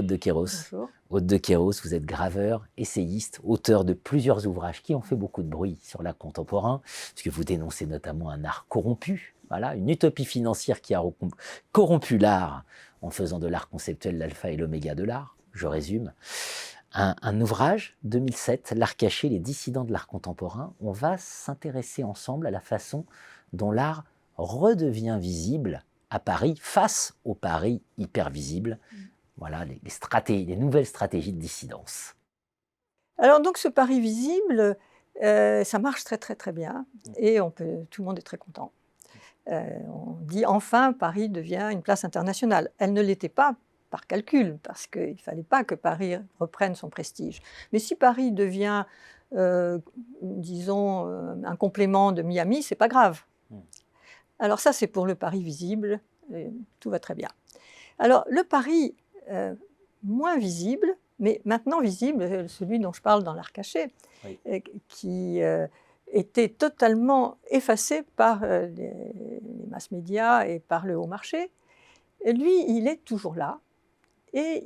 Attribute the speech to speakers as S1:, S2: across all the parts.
S1: Aude de Queyros.
S2: Bonjour.
S1: Aude de Queyros, vous êtes graveur, essayiste, auteur de plusieurs ouvrages qui ont fait beaucoup de bruit sur l'art contemporain, puisque vous dénoncez notamment un art corrompu, voilà, une utopie financière qui a corrompu l'art en faisant de l'art conceptuel l'alpha et l'oméga de l'art. Je résume. Un ouvrage, 2007, L'art caché, les dissidents de l'art contemporain. On va s'intéresser ensemble à la façon dont l'art redevient visible à Paris face au Paris hyper visible. Voilà les nouvelles stratégies de dissidence.
S2: Alors donc ce pari visible, ça marche très très très bien et tout le monde est très content. On dit enfin Paris devient une place internationale. Elle ne l'était pas par calcul, parce qu'il ne fallait pas que Paris reprenne son prestige. Mais si Paris devient, disons, un complément de Miami, c'est pas grave. Alors ça, c'est pour le Paris visible, et tout va très bien. Alors le Paris moins visible, mais maintenant visible, celui dont je parle dans l'art caché,
S1: Oui.
S2: qui était totalement effacé par les masses médias et par le haut marché. Et lui, il est toujours là et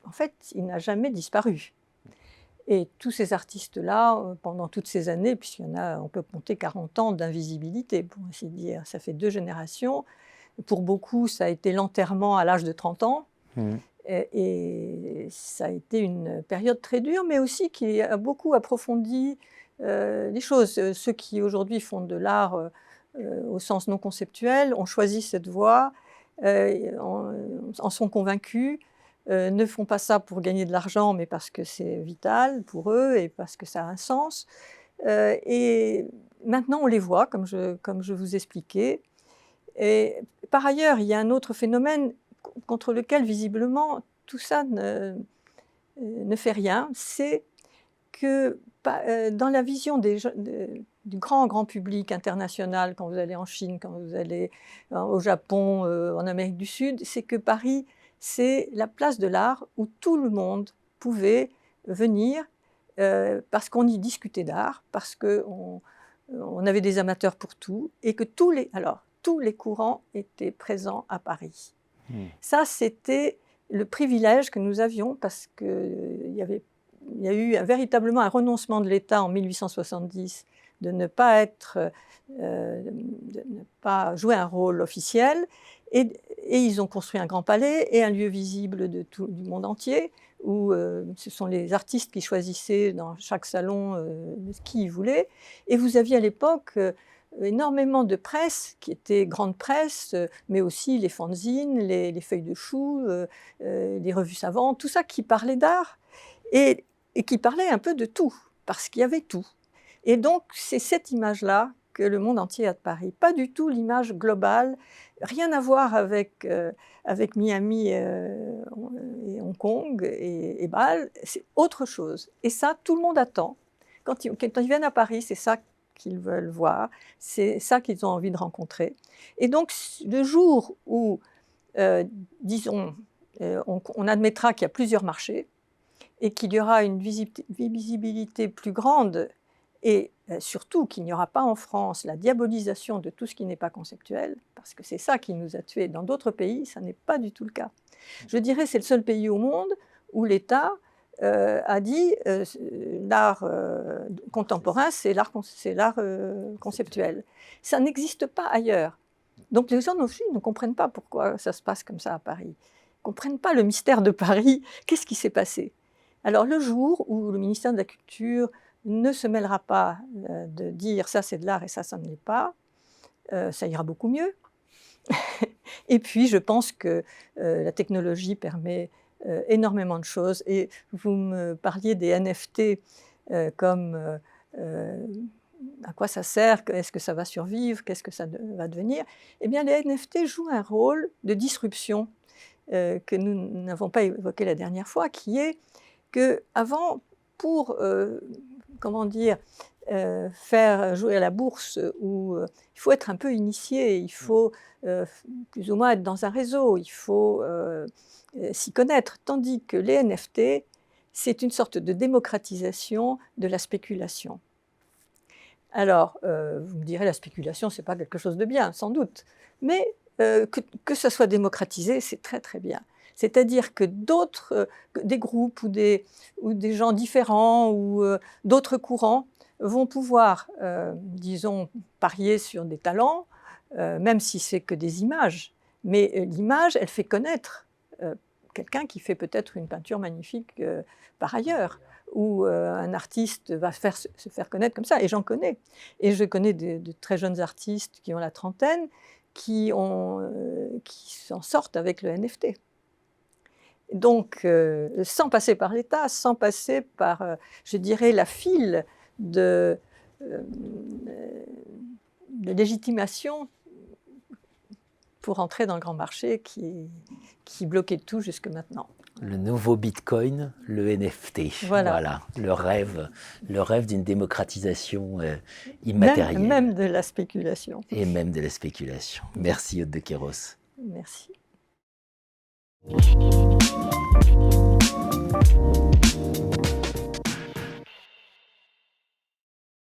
S2: en fait, il n'a jamais disparu. Et tous ces artistes-là, pendant toutes ces années, puisqu'il y en a, on peut compter 40 ans d'invisibilité, pour ainsi dire, ça fait 2 générations. Pour beaucoup, ça a été l'enterrement à l'âge de 30 ans. Et ça a été une période très dure, mais aussi qui a beaucoup approfondi les choses. Ceux qui aujourd'hui font de l'art au sens non conceptuel ont choisi cette voie, en sont convaincus, ne font pas ça pour gagner de l'argent, mais parce que c'est vital pour eux et parce que ça a un sens. Et maintenant, on les voit, comme je vous expliquais. Et par ailleurs, il y a un autre phénomène contre lequel, visiblement, tout ça ne fait rien, c'est que dans la vision du grand public international, quand vous allez en Chine, quand vous allez au Japon, en Amérique du Sud, c'est que Paris, c'est la place de l'art où tout le monde pouvait venir parce qu'on y discutait d'art, parce qu'on avait des amateurs pour tout, et que tous les courants étaient présents à Paris. Ça, c'était le privilège que nous avions parce qu'il y a eu véritablement un renoncement de l'État en 1870 de ne pas jouer un rôle officiel. Et ils ont construit un grand palais et un lieu visible du monde entier où ce sont les artistes qui choisissaient dans chaque salon qui ils voulaient. Et vous aviez à l'époque énormément de presse, qui était grande presse, mais aussi les fanzines, les feuilles de chou, les revues savantes, tout ça qui parlait d'art et qui parlait un peu de tout, parce qu'il y avait tout. Et donc, c'est cette image-là que le monde entier a de Paris. Pas du tout l'image globale, rien à voir avec Miami et Hong Kong et Bâle, c'est autre chose. Et ça, tout le monde attend. Quand ils viennent à Paris, c'est ça qu'ils veulent voir, c'est ça qu'ils ont envie de rencontrer. Et donc, le jour où, disons, on admettra qu'il y a plusieurs marchés et qu'il y aura une visibilité plus grande et surtout qu'il n'y aura pas en France la diabolisation de tout ce qui n'est pas conceptuel, parce que c'est ça qui nous a tués. Dans d'autres pays, ça n'est pas du tout le cas. Je dirais que c'est le seul pays au monde où l'État a dit l'art contemporain, c'est l'art conceptuel. Ça n'existe pas ailleurs. Donc les gens aussi ne comprennent pas pourquoi ça se passe comme ça à Paris. Ils ne comprennent pas le mystère de Paris. Qu'est-ce qui s'est passé? Alors le jour où le ministère de la Culture ne se mêlera pas de dire ça c'est de l'art et ça ne l'est pas, ça ira beaucoup mieux. Et puis je pense que la technologie permet énormément de choses. Et vous me parliez des NFT comme à quoi ça sert, est-ce que ça va survivre, qu'est-ce que ça va devenir? Eh bien, les NFT jouent un rôle de disruption que nous n'avons pas évoqué la dernière fois, qui est qu'avant, pour comment dire, faire jouer à la bourse, où il faut être un peu initié, il faut plus ou moins être dans un réseau, il faut s'y connaître, tandis que les NFT, c'est une sorte de démocratisation de la spéculation. Alors, vous me direz, la spéculation, ce n'est pas quelque chose de bien, sans doute, mais que ça soit démocratisé, c'est très très bien. C'est-à-dire que des groupes ou des gens différents ou d'autres courants vont pouvoir, disons, parier sur des talents, même si c'est que des images. Mais l'image, elle fait connaître quelqu'un qui fait peut-être une peinture magnifique par ailleurs, ou un artiste va se faire connaître comme ça, et j'en connais. Et je connais de très jeunes artistes qui ont la trentaine, qui s'en sortent avec le NFT. Donc, sans passer par l'État, sans passer par, je dirais, la file de légitimation pour entrer dans le grand marché qui bloquait tout jusque maintenant.
S1: Le nouveau Bitcoin, le NFT.
S2: Voilà.
S1: Le rêve d'une démocratisation immatérielle.
S2: Même de la spéculation.
S1: Et même de la spéculation. Merci, Aude de Queiroz.
S2: Merci.